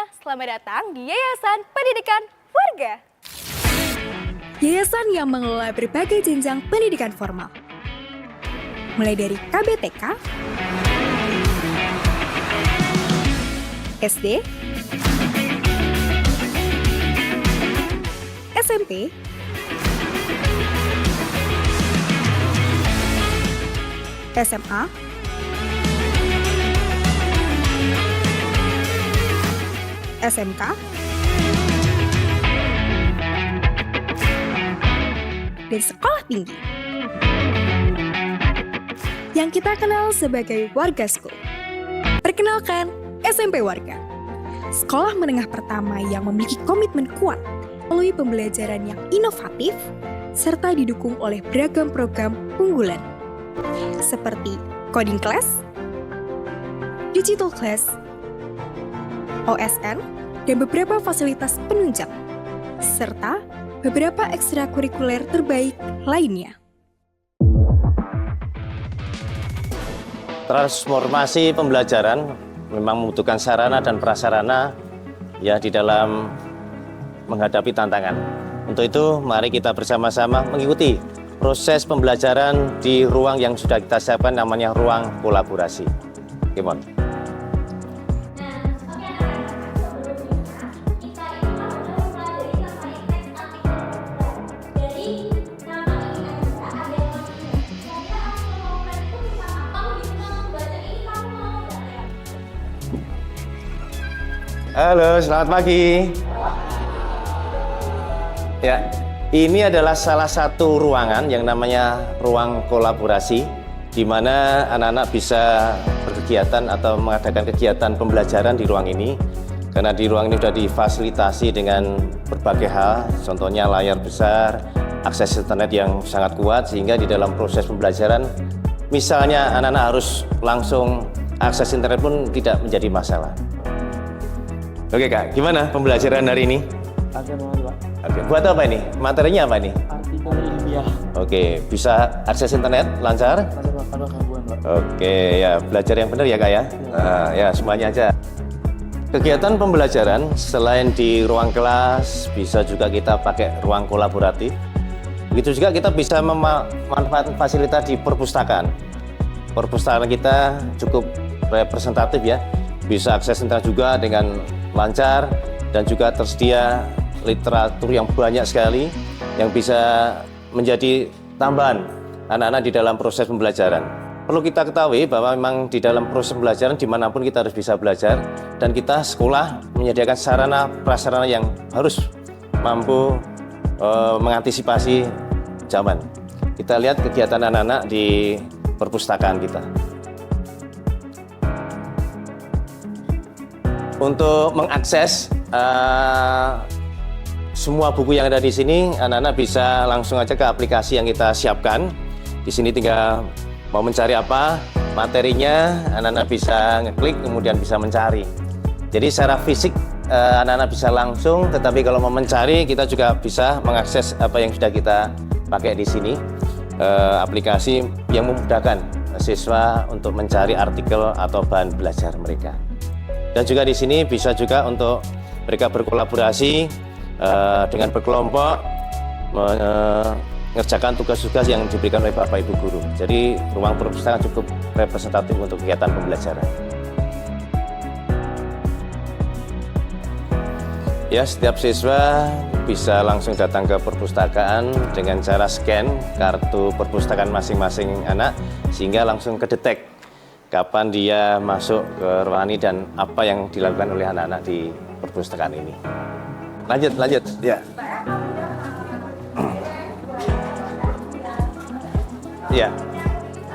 semuanya, selamat datang di Yayasan Pendidikan Warga. Yayasan yang mengelola berbagai jenjang pendidikan formal. Mulai dari KBTK, SD, SMP, SMA, SMK, dan sekolah tinggi yang kita kenal sebagai Warga School. Perkenalkan, SMP Warga, sekolah menengah pertama yang memiliki komitmen kuat melalui pembelajaran yang inovatif serta didukung oleh beragam program unggulan seperti coding class, digital class, OSN, dan beberapa fasilitas penunjang, serta beberapa ekstrakurikuler terbaik lainnya. Transformasi pembelajaran memang membutuhkan sarana dan prasarana ya di dalam menghadapi tantangan. Untuk itu, mari kita bersama-sama mengikuti proses pembelajaran di ruang yang sudah kita siapkan, namanya ruang kolaborasi. Gimana? Halo, selamat pagi. Ya, ini adalah salah satu ruangan yang namanya ruang kolaborasi, di mana anak-anak bisa berkegiatan atau mengadakan kegiatan pembelajaran di ruang ini. Karena di ruang ini sudah difasilitasi dengan berbagai hal, contohnya layar besar, akses internet yang sangat kuat, sehingga di dalam proses pembelajaran, misalnya anak-anak harus langsung akses internet pun tidak menjadi masalah. Oke Kak, gimana pembelajaran hari ini? Akan banget, Pak. Oke, buat apa ini? Materinya apa ini? Artikel ilmiah. Oke, bisa akses internet lancar? Ada gangguan, Pak. Oke, ya belajar yang benar ya Kak ya? Nah, ya semuanya aja. Kegiatan pembelajaran selain di ruang kelas, bisa juga kita pakai ruang kolaboratif. Begitu juga kita bisa memanfaatkan fasilitas di perpustakaan. Perpustakaan kita cukup representatif ya. Bisa akses internet juga dengan lancar dan juga tersedia literatur yang banyak sekali yang bisa menjadi tambahan anak-anak di dalam proses pembelajaran. Perlu kita ketahui bahwa memang di dalam proses pembelajaran dimanapun kita harus bisa belajar, dan kita sekolah menyediakan sarana prasarana yang harus mampu mengantisipasi zaman. Kita lihat kegiatan anak-anak di perpustakaan kita. Untuk mengakses semua buku yang ada di sini, anak-anak bisa langsung aja ke aplikasi yang kita siapkan. Di sini tinggal mau mencari apa materinya, anak-anak bisa ngeklik kemudian bisa mencari. Jadi secara fisik anak-anak bisa langsung, tetapi kalau mau mencari kita juga bisa mengakses apa yang sudah kita pakai di sini. Aplikasi yang memudahkan siswa untuk mencari artikel atau bahan belajar mereka. Dan juga di sini bisa juga untuk mereka berkolaborasi dengan berkelompok mengerjakan tugas-tugas yang diberikan oleh Bapak Ibu Guru. Jadi ruang perpustakaan cukup representatif untuk kegiatan pembelajaran. Ya, setiap siswa bisa langsung datang ke perpustakaan dengan cara scan kartu perpustakaan masing-masing anak, sehingga langsung kedetek kapan dia masuk ke ruangan ini dan apa yang dilakukan oleh anak-anak di perpustakaan ini. Lanjut, ya. Ya,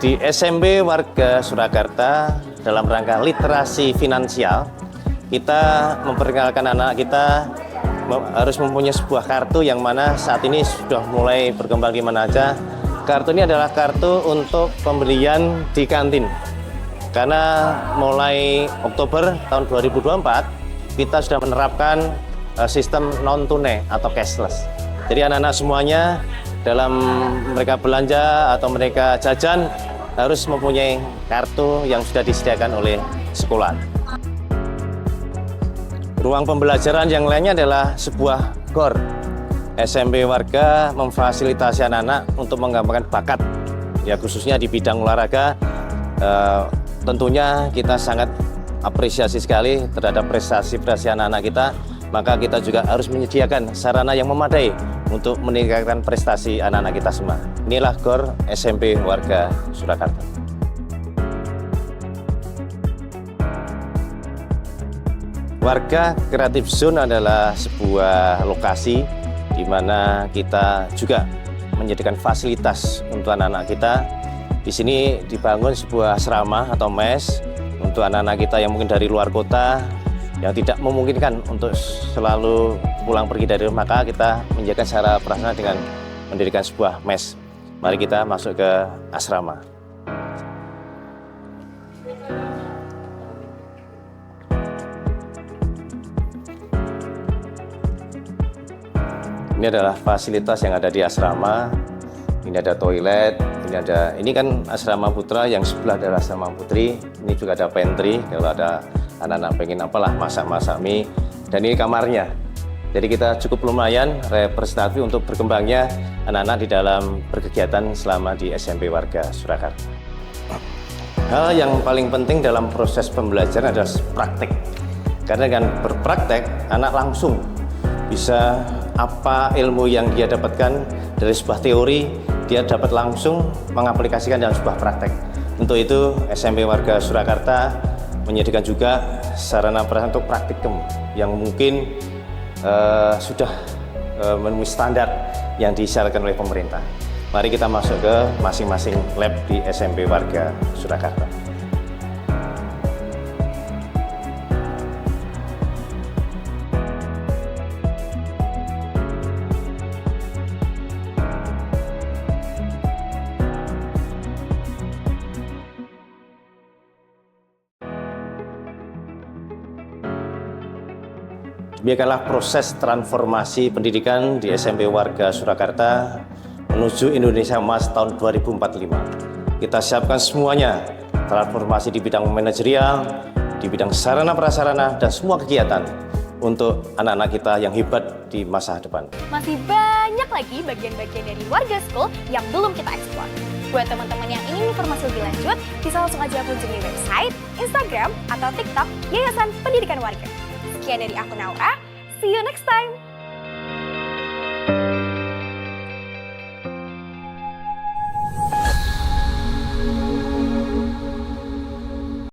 di SMP Warga Surakarta dalam rangka literasi finansial, kita memperkenalkan anak kita harus mempunyai sebuah kartu yang mana saat ini sudah mulai berkembang di mana aja. Kartu ini adalah kartu untuk pembelian di kantin. Karena mulai Oktober tahun 2024 kita sudah menerapkan sistem non-tunai atau cashless. Jadi anak-anak semuanya dalam mereka belanja atau mereka jajan harus mempunyai kartu yang sudah disediakan oleh sekolah. Ruang pembelajaran yang lainnya adalah sebuah GOR. SMP Warga memfasilitasi anak-anak untuk mengembangkan bakat, ya khususnya di bidang olahraga. Tentunya kita sangat apresiasi sekali terhadap prestasi-prestasi anak-anak kita, maka kita juga harus menyediakan sarana yang memadai untuk meningkatkan prestasi anak-anak kita semua. Inilah GOR SMP Warga Surakarta. Warga Creative Zone adalah sebuah lokasi di mana kita juga menyediakan fasilitas untuk anak-anak kita. Di sini dibangun sebuah asrama atau mes untuk anak-anak kita yang mungkin dari luar kota, yang tidak memungkinkan untuk selalu pulang pergi dari rumah, maka kita menjaga secara prasarana dengan mendirikan sebuah mes. Mari kita masuk ke asrama. Ini adalah fasilitas yang ada di asrama. Ini ada toilet, ini kan asrama putra, yang sebelah adalah asrama putri. Ini juga ada pantry kalau ada anak-anak pengen apalah masak-masak mie. Dan ini kamarnya. Jadi kita cukup lumayan representatif untuk berkembangnya anak-anak di dalam berkegiatan selama di SMP Warga Surakarta. Hal yang paling penting dalam proses pembelajaran adalah praktek. Karena dengan berpraktek, anak langsung bisa apa ilmu yang dia dapatkan dari sebuah teori, dia dapat langsung mengaplikasikan dalam sebuah praktek. Untuk itu SMP Warga Surakarta menyediakan juga sarana prasarana untuk praktikum yang mungkin sudah memenuhi standar yang disyaratkan oleh pemerintah. Mari kita masuk ke masing-masing lab di SMP Warga Surakarta. Demikianlah proses transformasi pendidikan di SMP Warga Surakarta menuju Indonesia Emas tahun 2045. Kita siapkan semuanya, transformasi di bidang manajerial, di bidang sarana prasarana, dan semua kegiatan untuk anak-anak kita yang hebat di masa depan. Masih banyak lagi bagian-bagian dari Warga School yang belum kita eksplor. Buat teman-teman yang ingin informasi lebih lanjut, bisa langsung aja kunjungi website, Instagram, atau TikTok Yayasan Pendidikan Warga. Sekian dari aku Naura, see you next time!